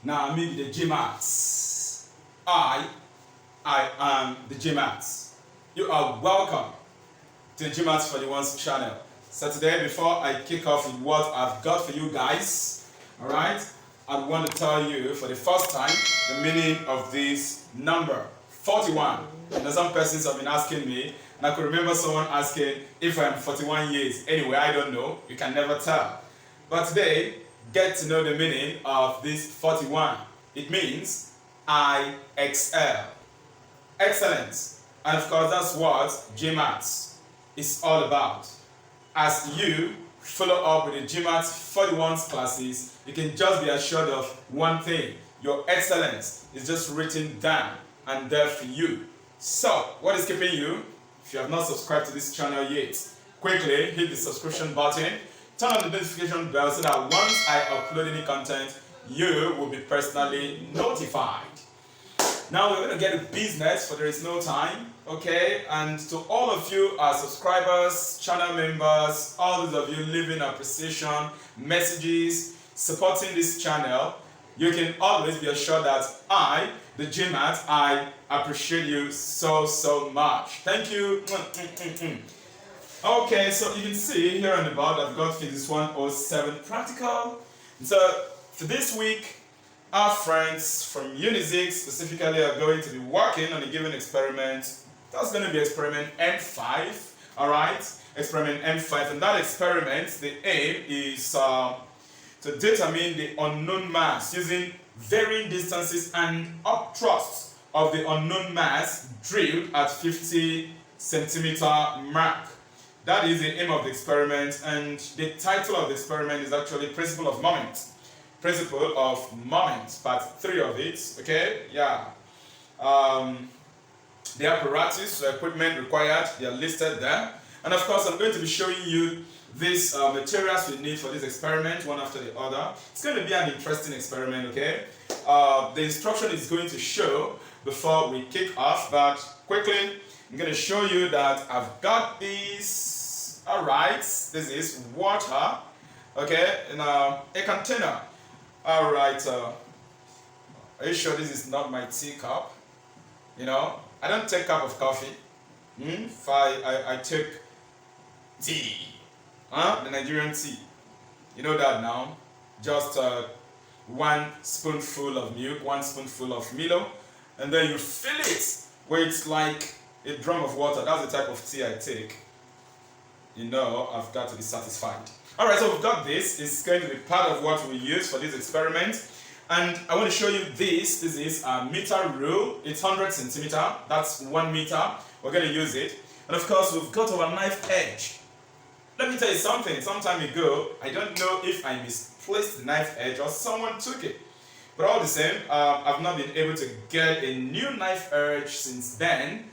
Now meet the GMATs. I am the GMATs. You are welcome to the GMATs for the Ones channel. So today, before I kick off with what I've got for you guys, alright, I want to tell you for the first time the meaning of this number, 41. Now some persons have been asking me, and I could remember someone asking if I'm 41 years. Anyway, I don't know, you can never tell. But today, get to know the meaning of this 41. It means I excel. Excellence. And of course, that's what GMATs is all about. As you follow up with the GMATs 41's classes, you can just be assured of one thing. Your excellence is just written down and there for you. So, what is keeping you? If you have not subscribed to this channel yet, quickly hit the subscription button. Turn on the notification bell so that once I upload any content, you will be personally notified. Now we're going to get to business, for there is no time, okay? And to all of you, our subscribers, channel members, all those of you leaving appreciation, messages, supporting this channel, you can always be assured that I, the GMAT, I appreciate you so much. Thank you. Okay, so you can see here on the board I've got Physics 107 practical. So for this week, our friends from Unit 6 specifically are going to be working on a given experiment. That's going to be experiment M5, alright? Experiment M5, and that experiment, the aim is to determine the unknown mass using varying distances and upthrust of the unknown mass drilled at 50 centimeter mark. That is the aim of the experiment, and the title of the experiment is actually Principle of Moment. Principle of Moment, part 3 of it, okay? Yeah. The apparatus, the equipment required, they are listed there. And of course, I'm going to be showing you these materials we need for this experiment, one after the other. It's going to be an interesting experiment, okay? The instruction is going to show before we kick off, but quickly, I'm going to show you that I've got these, alright, this is water, okay, in a container. Alright, are you sure this is not my teacup? You know, I don't take a cup of coffee. I take tea, the Nigerian tea. You know that now. Just 1 spoonful of milk, 1 spoonful of Milo, and then you fill it with like a drum of water. That's the type of tea I take. You know, I've got to be satisfied. Alright, so we've got this. It's going to be part of what we use for this experiment. And I want to show you this. This is a meter rule. It's 100 centimeter. That's 1 meter. We're going to use it. And of course, we've got our knife edge. Let me tell you something. Some time ago, I don't know if I misplaced the knife edge or someone took it. But all the same, I've not been able to get a new knife edge since then.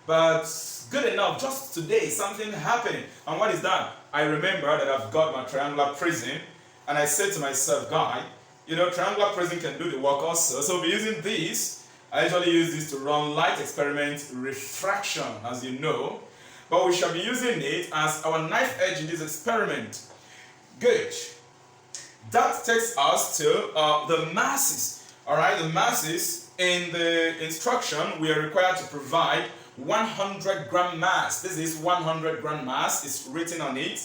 But good enough, just today something happened. And what is that? I remember that I've got my triangular prism, and I said to myself, guy, you know, triangular prism can do the work also. So we'll be using this. I usually use this to run light experiment refraction, as you know. But we shall be using it as our knife edge in this experiment. Good. That takes us to the masses. Alright, the masses. In the instruction, we are required to provide 100 gram mass. This is 100 gram mass. It's written on it.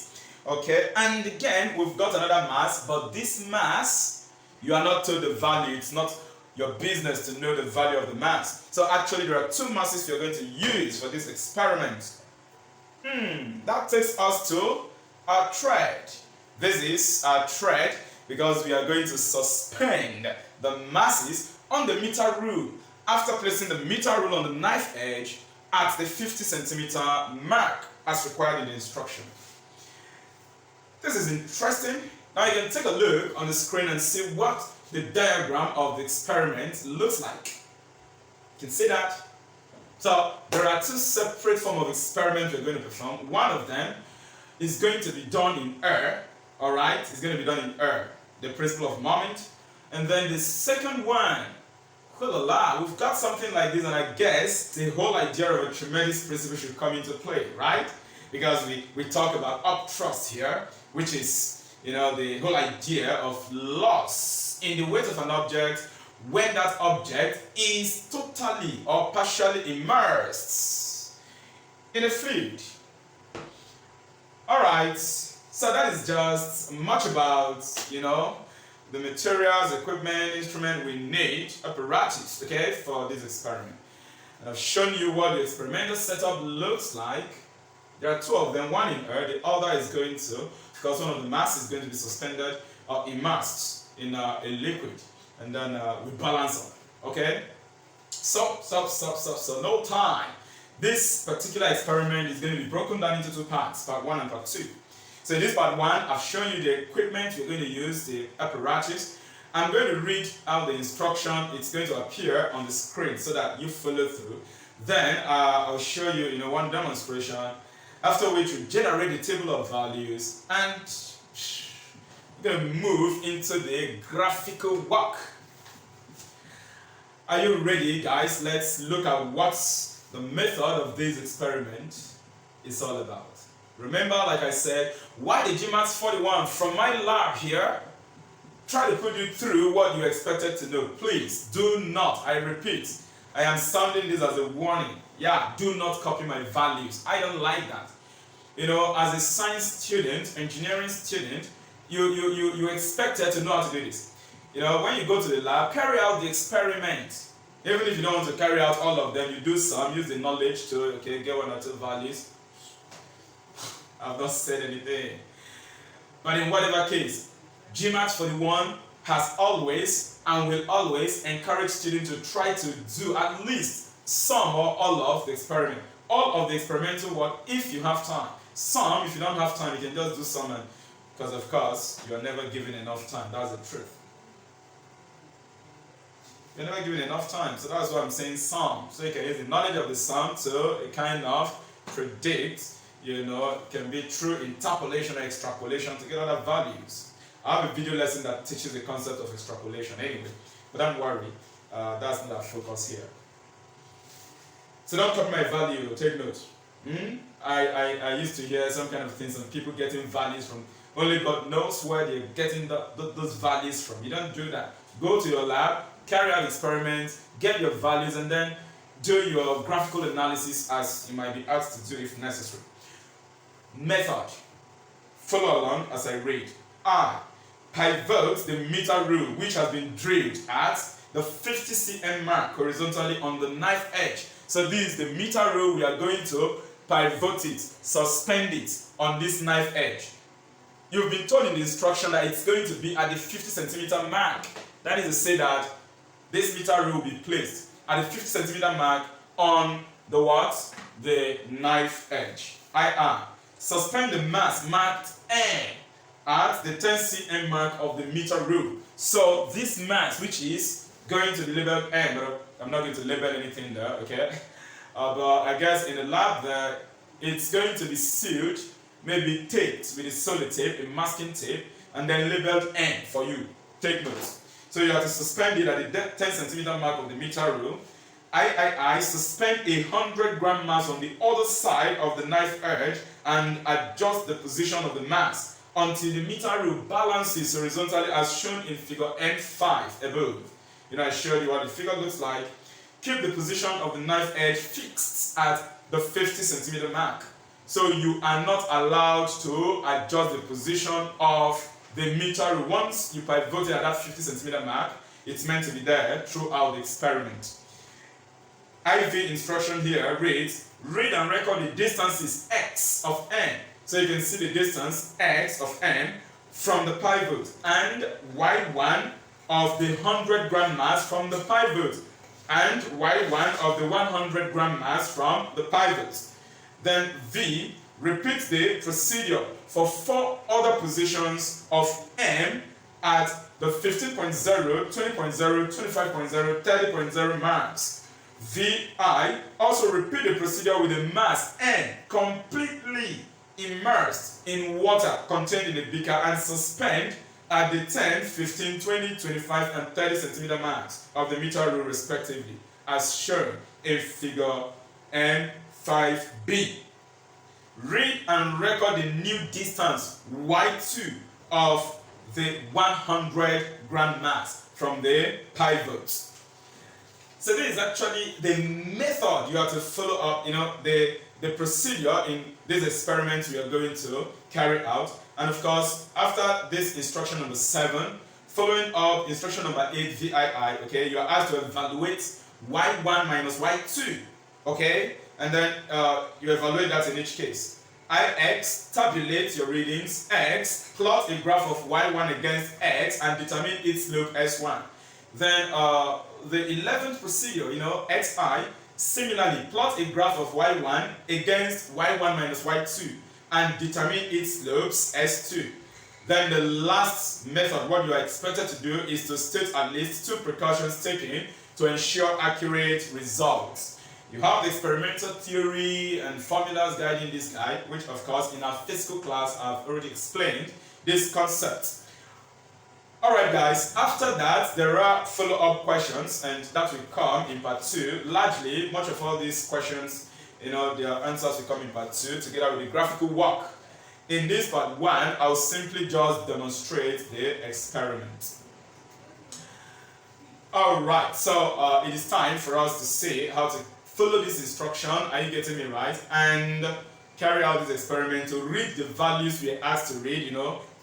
Okay, and again, we've got another mass, but this mass, you are not told the value. It's not your business to know the value of the mass. So actually, there are 2 masses you're going to use for this experiment. That takes us to our thread. This is our thread because we are going to suspend the masses on the meter rule after placing the meter rule on the knife edge at the 50 centimeter mark as required in the instruction. This is interesting. Now you can take a look on the screen and see what the diagram of the experiment looks like. You can see that. So there are 2 separate forms of experiments we're going to perform. One of them is going to be done in air. Alright, it's going to be done in air. The principle of moment. And then the second one, we've got something like this, and I guess the whole idea of a tremendous principle should come into play, right? Because we talk about Upthrust here, which is, you know, the whole idea of loss in the weight of an object when that object is totally or partially immersed in a fluid. Alright, so that is just much about, the materials, equipment, instrument we need, apparatus, okay, for this experiment. And I've shown you what the experimental setup looks like. There are two of them, one in air, the other is going to, because one of the mass is going to be suspended or immersed in a liquid. And then we balance them, okay? So, no time. This particular experiment is going to be broken down into two parts, part 1 and part 2. So in this part 1, I've shown you the equipment we're going to use, the apparatus. I'm going to read out the instruction. It's going to appear on the screen so that you follow through. Then I'll show you, one demonstration, after which we generate the table of values and we're going to move into the graphical work. Are you ready, guys? Let's look at what the method of this experiment is all about. Remember, like I said, why the GMAT 41 from my lab here? Try to put you through what you expected to know. Please do not, I repeat, I am sounding this as a warning. Yeah, do not copy my values. I don't like that. As a science student, engineering student, you expected to know how to do this. When you go to the lab, carry out the experiment. Even if you don't want to carry out all of them, you do some, use the knowledge to, get 1 or 2 values. I've not said anything. But in whatever case, GMAT 41 has always and will always encourage students to try to do at least some or all of the experiment. All of the experimental work if you have time. Some, if you don't have time, you can just do some, because of course, you are never given enough time. That's the truth. You're never given enough time, so that's why I'm saying some. So you can use the knowledge of the sum to kind of predict, can be through interpolation or extrapolation to get other values. I have a video lesson that teaches the concept of extrapolation anyway, but don't worry, that's not our focus here. So don't copy my value, take note. I used to hear some kind of things on people getting values from, only God knows where they're getting those values from. You don't do that. Go to your lab, carry out experiments, get your values, and then do your graphical analysis as you might be asked to do if necessary. Method. Follow along as I read. I pivot the meter rule which has been drilled at the 50 cm mark horizontally on the knife edge. So this is the meter rule. We are going to pivot it, suspend it on this knife edge. You've been told in the instruction that it's going to be at the 50 centimeter mark. That is to say that this meter rule will be placed at the 50 centimeter mark on the what? The knife edge. IR. Suspend the mass marked N at the 10 cm mark of the meter rule. So this mass, which is going to be labeled N, but I'm not going to label anything there, okay? But I guess in the lab there, it's going to be sealed, maybe taped with a sellotape, a masking tape, and then labeled N for you. Take notes. So you have to suspend it at the 10 centimeter mark of the meter rule. I suspend a 100-gram mass on the other side of the knife edge and adjust the position of the mass until the meter rule balances horizontally as shown in figure N5 above. I showed you what the figure looks like. Keep the position of the knife edge fixed at the 50 centimeter mark. So you are not allowed to adjust the position of the meter rule. Once you pivot it at that 50 centimeter mark, it's meant to be there throughout the experiment. IV instruction here reads, read and record the distances x of n. So you can see the distance x of n from the pivot and y1 of the 100-gram mass from the pivot and y1 of the 100-gram mass from the pivot. Then V repeats the procedure for 4 other positions of M at the 15.0, 20.0, 25.0, 30.0 marks. VI also repeat the procedure with a mass N completely immersed in water contained in a beaker and suspend at the 10, 15, 20, 25, and 30 centimeter marks of the meter rule respectively, as shown in figure N5B. Read and record the new distance Y2 of the 100 gram mass from the pivot. So this is actually the method you have to follow up, the procedure in this experiment we are going to carry out. And of course, after this instruction number 7, following up instruction number 8 VII, okay, you are asked to evaluate y1 minus y2, okay, and then you evaluate that in each case. Ix, tabulate your readings, x, plot a graph of y1 against x and determine its slope s1. Then the 11th procedure, xi, similarly plot a graph of y1 against y1 minus y2 and determine its slopes s2. Then the last method, what you are expected to do is to state at least 2 precautions taken to ensure accurate results. You have the experimental theory and formulas guiding this guide, which of course in our physical class I've already explained this concept. Alright guys, after that there are follow-up questions, and that will come in part 2. Largely, much of all these questions, their answers will come in part 2 together with the graphical work. In this part 1, I'll simply just demonstrate the experiment. Alright, so it is time for us to see how to follow this instruction, are you getting me right, and carry out this experiment to read the values we are asked to read,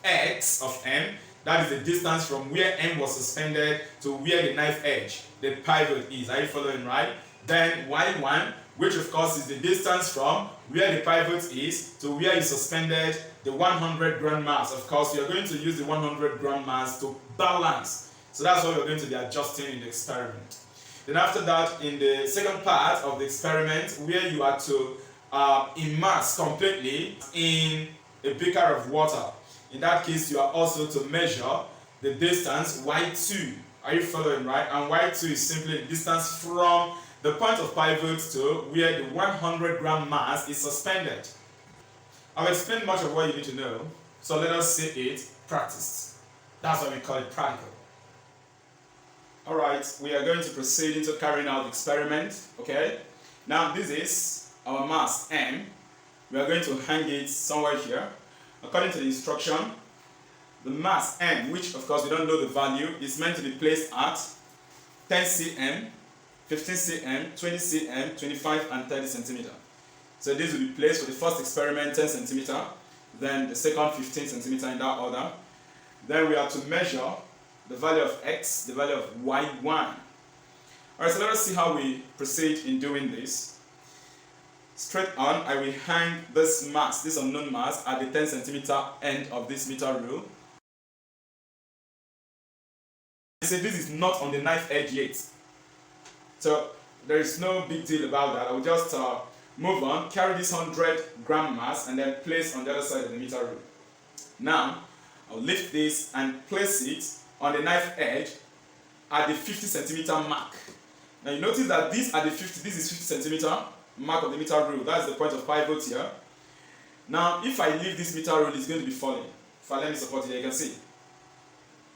x of m, that is the distance from where m was suspended to where the knife edge, the pivot is, are you following right? Then y1, which of course is the distance from where the pivot is to where you suspended the 100 gram mass. Of course, we are going to use the 100 gram mass to balance. So that's what we're going to be adjusting in the experiment. Then after that, in the second part of the experiment, where you are to immerse completely in a beaker of water. In that case, you are also to measure the distance y2. Are you following right? And y2 is simply the distance from the point of pivot to where the 100 gram mass is suspended. I've explained much of what you need to know, so let us see it practiced. That's why we call it practical. Alright, we are going to proceed into carrying out the experiment, okay? Now this is our mass M. We are going to hang it somewhere here. According to the instruction, the mass M, which of course we don't know the value, is meant to be placed at 10 cm, 15 cm, 20 cm, 25 and 30 centimeter. So this will be placed for the first experiment 10 centimeter, then the second 15 centimeter in that order. Then we are to measure the value of x, the value of y1. Alright, so let us see how we proceed in doing this. Straight on, I will hang this mass, this unknown mass, at the 10 centimeter end of this meter rule. I say this is not on the knife edge yet. So there is no big deal about that. I will just move on, carry this 100 gram mass and then place on the other side of the meter rule. Now, I'll lift this and place it on the knife edge at the 50 centimeter mark. Now you notice that this is 50 centimeter mark of the meter rule. That's the point of pivot here. Now if I leave this meter rule, it's going to be falling. If I let me support it here, you can see.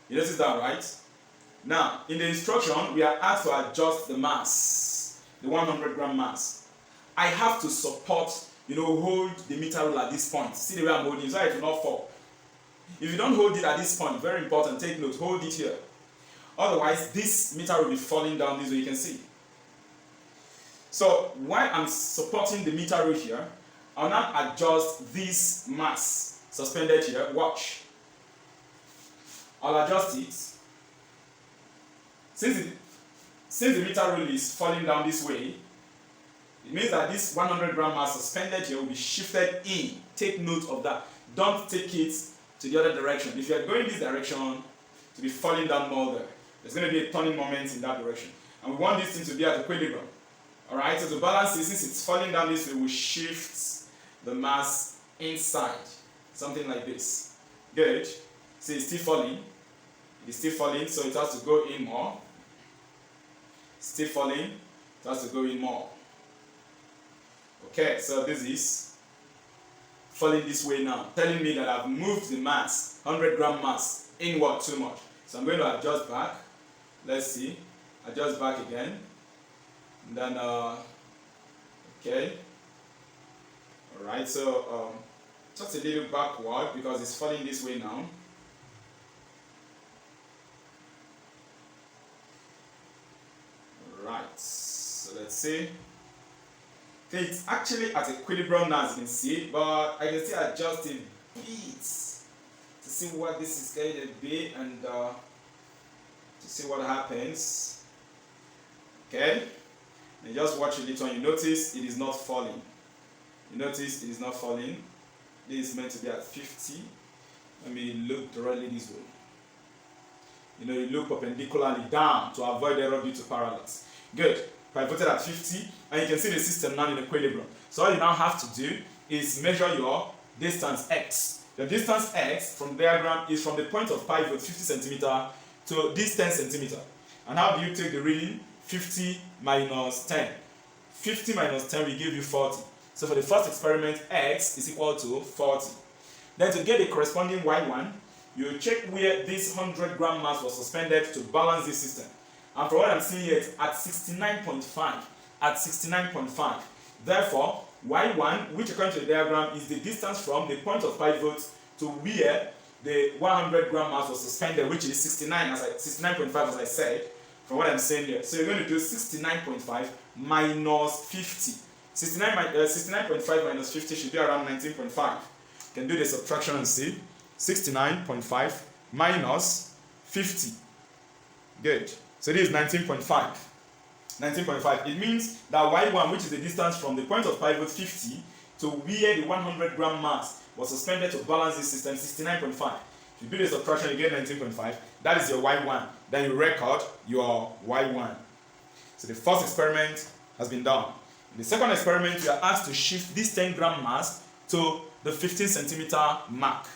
You notice that, right? Now in the instruction, we are asked to adjust the mass, the 100 gram mass. I have to support, hold the meter rule at this point. See the way I'm holding it, so it will not fall. If you don't hold it at this point, very important, take note, hold it here. Otherwise, this meter will be falling down this way, you can see. So, while I'm supporting the meter rule here, I'll now adjust this mass suspended here. Watch. I'll adjust it. Since the meter rule is falling down this way, it means that this 100 gram mass suspended here will be shifted in. Take note of that. Don't take it to the other direction. If you are going this direction, to be falling down more there. There's going to be a turning moment in that direction. And we want this thing to be at equilibrium. Alright, so to balance it, since it's falling down this way, we shift the mass inside. Something like this. Good. See, it's still falling. It's still falling, so it has to go in more. Still falling, it has to go in more. Okay, so this is falling this way now, telling me that I've moved the mass, 100 gram mass, inward too much. So I'm going to adjust back. Let's see. Adjust back again. And then, okay. Alright, so just a little backward because it's falling this way now. so let's see. Okay, it's actually at equilibrium now, as you can see, but I can still adjust it a bit to see what this is going to be and to see what happens. Okay, and just watch a little and you notice it is not falling. You notice it is not falling. This is meant to be at 50. Let me look directly this way. You look perpendicularly down to avoid error due to parallax. Good. Pivoted at 50, and you can see the system now in equilibrium. So all you now have to do is measure your distance x. The distance x from the diagram is from the point of pivot 50 centimeter to this 10 centimeter. And how do you take the reading? 50 minus 10. 50 minus 10 will give you 40. So for the first experiment, x is equal to 40. Then to get the corresponding y1, you check where this 100 gram mass was suspended to balance this system. And from what I'm seeing here, it's at 69.5. At 69.5. Therefore, y1, which according to the diagram is the distance from the point of pivot to where the 100 gram mass was suspended, which is 69.5 as I said, from what I'm saying here. So you're going to do 69.5 minus 50. 69.5 minus 50 should be around 19.5. You can do the subtraction and see. 69.5 minus 50. Good. So this is 19.5. 19.5. It means that y1, which is the distance from the point of pivot 50 to where the 100 gram mass was suspended to balance this system, 69.5. If you do the subtraction, you get 19.5. That is your y1. Then you record your y1. So the first experiment has been done. In the second experiment, you are asked to shift this 10 gram mass to the 15 centimeter mark.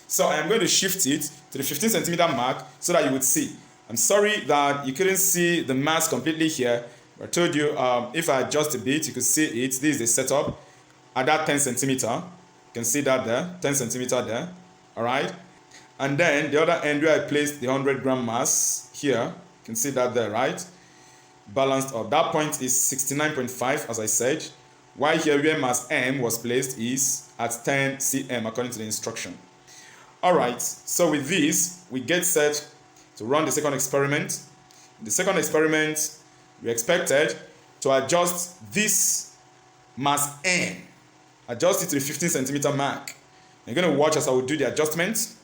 So I am going to shift it to the 15 centimeter mark so that you would see. I'm sorry that you couldn't see the mass completely here. I told you if I adjust a bit, you could see it. This is the setup at that 10 centimeter. You can see that there, 10 centimeter there. All right. And then the other end where I placed the 100 gram mass here, you can see that there, right? Balanced up. That point is 69.5, as I said. While here where mass M was placed is at 10 cm according to the instruction. All right. So with this, we get set to run the second experiment. In the second experiment, we expected to adjust this mass N, adjust it to the 15 centimeter mark. You're going to watch as I will do the adjustment.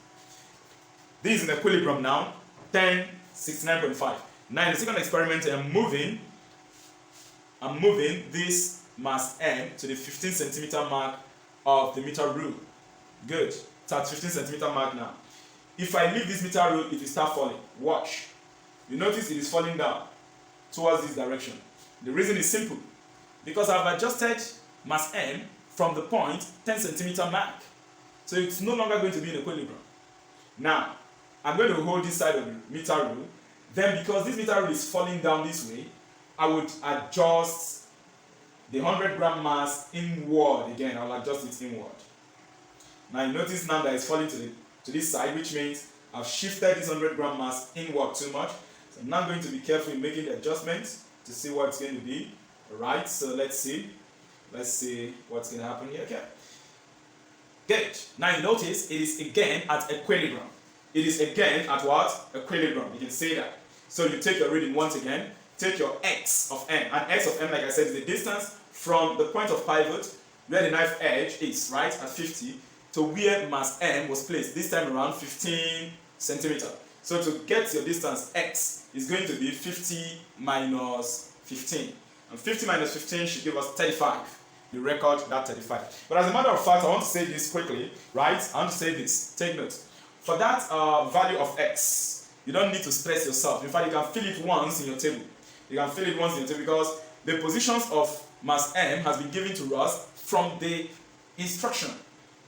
This is in equilibrium now, 10, 69.5. Now in the second experiment, I'm moving this mass M to the 15 centimeter mark of the meter rule. Good. It's at 15 centimeter mark now. If I leave this meter rule, it will start falling. Watch. You notice it is falling down towards this direction. The reason is simple. Because I've adjusted mass M from the point 10 centimeter mark. So it's no longer going to be in equilibrium. Now, I'm going to hold this side of the meter rule. Then because this meter rule is falling down this way, I would adjust the 100 gram mass inward again. I'll adjust it inward. Now you notice now that it's falling to this side, which means I've shifted this 100 gram mass inward too much. So I'm now going to be careful in making the adjustments to see what it's going to be. Alright, so let's see. Let's see what's going to happen here. Okay. Good. Now you notice it is again at equilibrium. It is again at what? Equilibrium. You can say that. So you take your reading once again. Take your x of m. And x of m, like I said, is the distance from the point of pivot where the knife edge is, right, at 50, to where mass m was placed. This time around 15 centimeter. So to get your distance x is going to be 50 minus 15. And 50 minus 15 should give us 35. You record that 35. But as a matter of fact, I want to say this quickly, right? I want to say this. Take note. For that value of x, you don't need to stress yourself. In fact, you can fill it once in your table. You can fill it once in your table because the positions of mass m has been given to us from the instruction.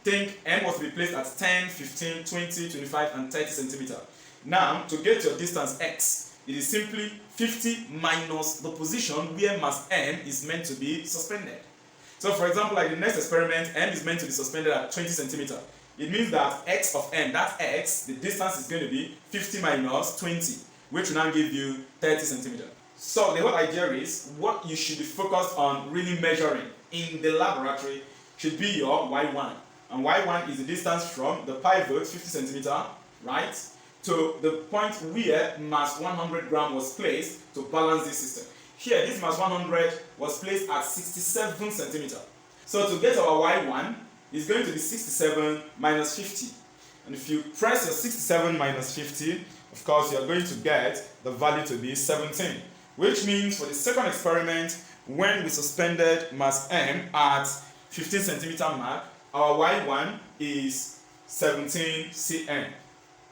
Think m was to be placed at 10, 15, 20, 25, and 30 centimeter. Now, to get your distance x, it is simply 50 minus the position where mass m is meant to be suspended. So for example, like the next experiment, m is meant to be suspended at 20 centimeter. It means that x of m, that x, the distance is going to be 50 minus 20, which will now give you 30 centimeter. So the whole idea is what you should be focused on really measuring in the laboratory should be your y1. And y1 is the distance from the pivot, 50 centimeter, right, to the point where mass 100 gram was placed to balance this system. Here, this minus 100 was placed at 67 centimeter. So to get our y1, it's going to be 67 minus 50. And if you press your 67 minus 50, of course, you're going to get the value to be 17. Which means for the second experiment, when we suspended mass M at 15 centimeter mark, our y1 is 17 cm.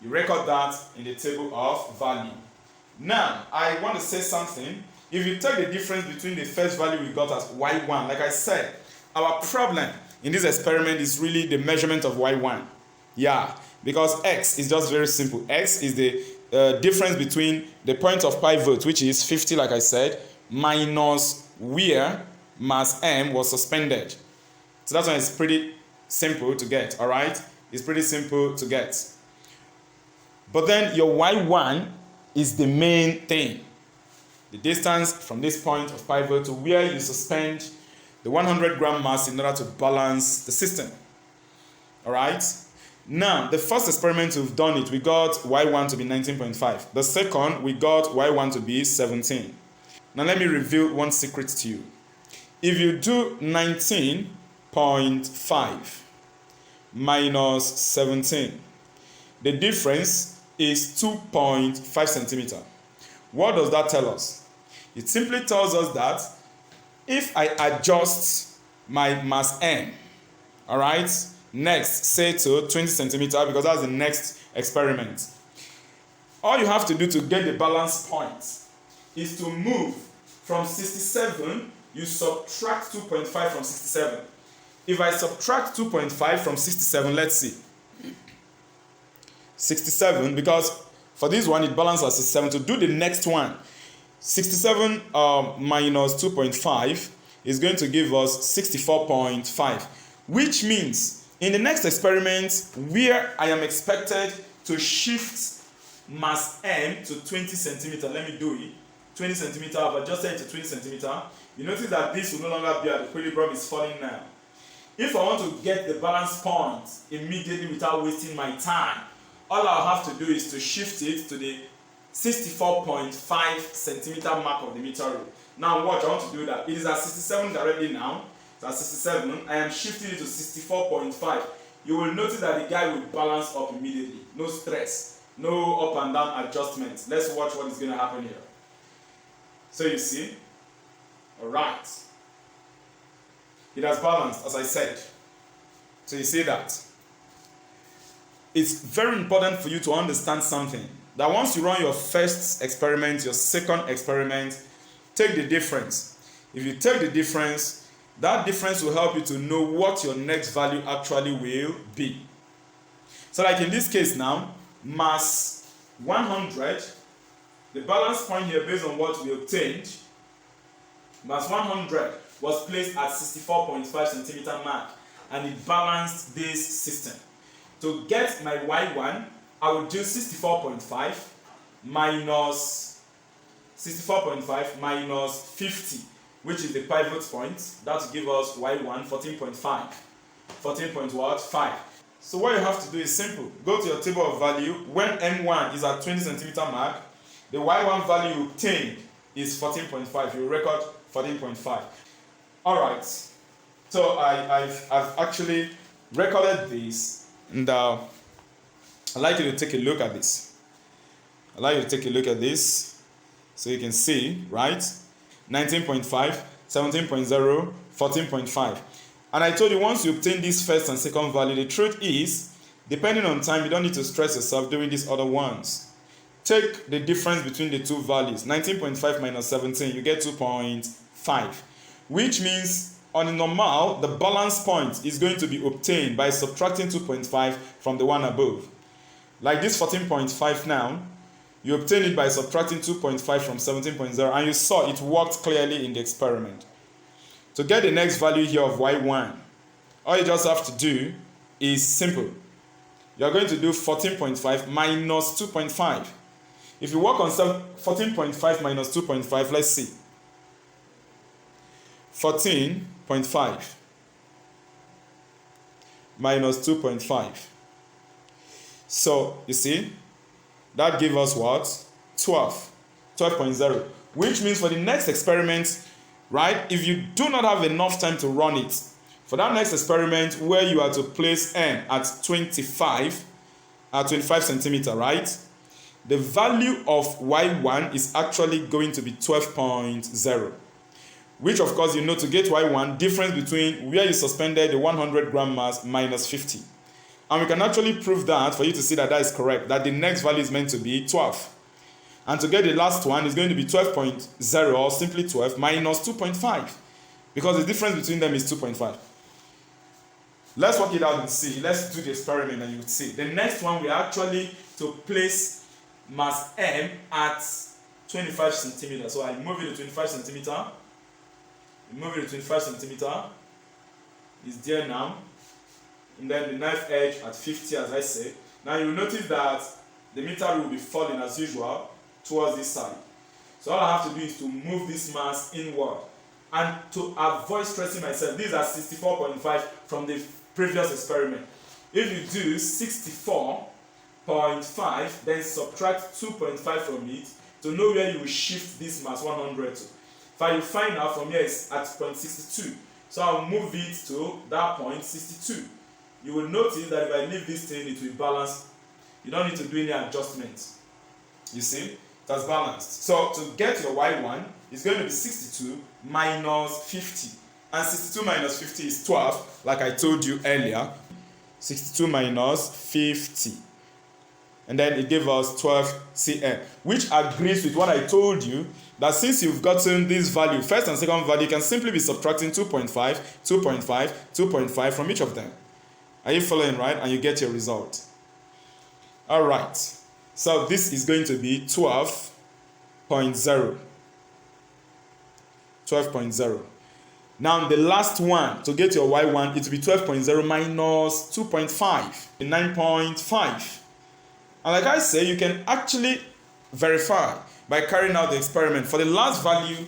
You record that in the table of value. Now, I want to say something. If you take the difference between the first value we got as y1, like I said, our problem in this experiment is really the measurement of y1. Yeah, because x is just very simple. X is the difference between the point of pivot, which is 50, like I said, minus where mass M was suspended. So that one is pretty simple to get, all right? It's pretty simple to get. But then your y1 is the main thing. The distance from this point of pivot to where you suspend the 100 gram mass in order to balance the system. All right? Now, the first experiment we've done it, we got y1 to be 19.5. The second, we got y1 to be 17. Now, let me reveal one secret to you. If you do 19.5 minus 17, the difference is 2.5 centimeter. What does that tell us? It simply tells us that if I adjust my mass M, all right, next, say to 20 centimeter, because that's the next experiment. All you have to do to get the balance point is to move from 67, you subtract 2.5 from 67. If I subtract 2.5 from 67, let's see. 67, because for this one, it balances at 67. To do the next one, 67 minus 2.5 is going to give us 64.5, which means in the next experiment, where I am expected to shift mass M to 20 centimeter, let me do it, 20 centimeter, I've adjusted it to 20 centimeter, you notice that this will no longer be at the equilibrium, is falling now. If I want to get the balance point immediately without wasting my time, all I'll have to do is to shift it to the 64.5 centimeter mark of the meter rule. Now watch, I want to do that. It is at 67 directly now. It's at 67. I am shifting it to 64.5. You will notice that the guy will balance up immediately. No stress. No up and down adjustments. Let's watch what is going to happen here. So you see. Alright. It has balanced, as I said. So you see that. It's very important for you to understand something. That once you run your first experiment, your second experiment, take the difference. If you take the difference, that difference will help you to know what your next value actually will be. So like in this case now, mass 100, the balance point here based on what we obtained, mass 100 was placed at 64.5 centimeter mark and it balanced this system. To get my y1, I will do 64.5 minus 50, which is the pivot point. That will give us y1 14.5. 14.5. So what you have to do is simple. Go to your table of value. When m1 is at 20 centimeter mark, the y1 value obtained is 14.5. You record 14.5. All right. So I've actually recorded this. And I'd like you to take a look at this. I'd like you to take a look at this so you can see, right? 19.5, 17.0, 14.5. And I told you once you obtain this first and second value, the truth is, depending on time, you don't need to stress yourself doing these other ones. Take the difference between the two values. 19.5 minus 17, you get 2.5. Which means on a normal, the balance point is going to be obtained by subtracting 2.5 from the one above. Like this 14.5 now, you obtain it by subtracting 2.5 from 17.0, and you saw it worked clearly in the experiment. To get the next value here of y1, all you just have to do is simple. You're going to do 14.5 minus 2.5. If you work on 14.5 minus 2.5, let's see. 14.5 minus 2.5. So, you see, that gives us what? 12. 12.0, which means for the next experiment, right, if you do not have enough time to run it, for that next experiment where you are to place n at 25 centimeter, right, the value of y1 is actually going to be 12.0, which of course you know to get y1, difference between where you suspended the 100 gram mass minus 50. And we can actually prove that for you to see that that is correct, that the next value is meant to be 12. And to get the last one is going to be 12.0, or simply 12 minus 2.5, because the difference between them is 2.5. Let's work it out and see. Let's do the experiment and you will see. The next one, we are actually to place mass M at 25 centimeters. So I move it to 25 centimeter. Move it to 25 centimeter. It's there now. And then the knife edge at 50, as I say. Now you will notice that the meter will be falling as usual towards this side. So all I have to do is to move this mass inward. And to avoid stressing myself, these are 64.5 from the previous experiment. If you do 64.5, then subtract 2.5 from it to know where you will shift this mass 100 to. If I find out from here is at 0.62. So I'll move it to that point 62. You will notice that if I leave this thing, it will balance. You don't need to do any adjustments. You see, it has balanced. So to get your y1, it's going to be 62 minus 50. And 62 minus 50 is 12, like I told you earlier. 62 minus 50. And then it gave us 12 cm, which agrees with what I told you, that since you've gotten this value, first and second value, you can simply be subtracting 2.5, 2.5, 2.5 from each of them. Are you following, right? And you get your result. All right. So this is going to be 12.0. 12.0. Now the last one, to get your y1, it will be 12.0 minus 2.5, 9.5. And like I say, you can actually verify by carrying out the experiment. For the last value,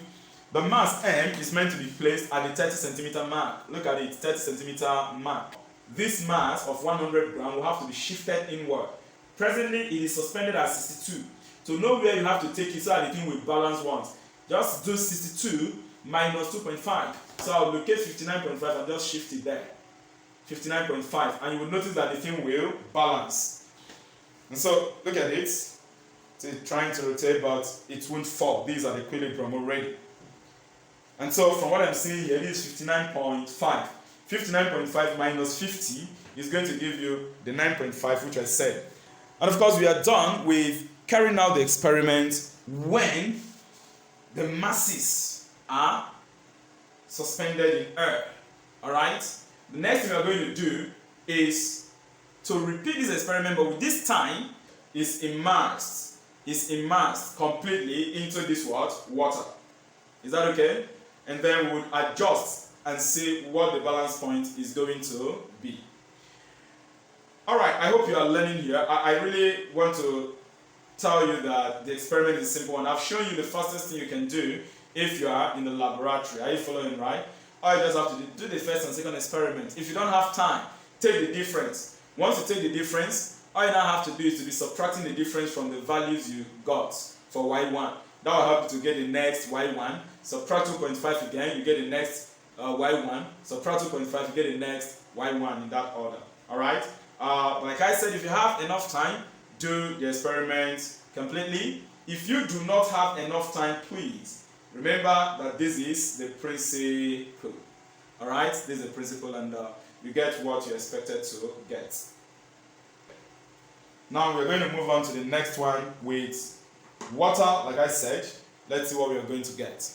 the mass M is meant to be placed at the 30 centimeter mark. Look at it, 30 centimeter mark. This mass of 100 grams will have to be shifted inward. Presently, it is suspended at 62. To know where you have to take it so that the thing will balance once, just do 62 minus 2.5. So I'll locate 59.5 and just shift it there. 59.5, and you will notice that the thing will balance. And so look at it. It's trying to rotate, but it won't fall. These are the equilibrium already. And so from what I'm seeing here, it is 59.5. 59.5 minus 50 is going to give you the 9.5, which I said. And of course, we are done with carrying out the experiment when the masses are suspended in air. Alright? The next thing we are going to do is to repeat this experiment, but with this time is immersed completely into this water. Is that okay? And then we would adjust and see what the balance point is going to be. Alright, I hope you are learning here. I really want to tell you that the experiment is simple, and I've shown you the fastest thing you can do if you are in the laboratory. Are you following, right? All you just have to do the first and second experiment. If you don't have time, take the difference. Once you take the difference, all you now have to do is to be subtracting the difference from the values you got for y1. That will help you to get the next y1. Subtract 2.5 again, you get the next y1. Subtract 2.5, you get the next y1 in that order. Alright? Like I said, if you have enough time, do the experiment completely. If you do not have enough time, please remember that this is the principle. Alright? This is the principle, and you get what you expected to get. Now we're going to move on to the next one with water. Like I said, let's see what we are going to get.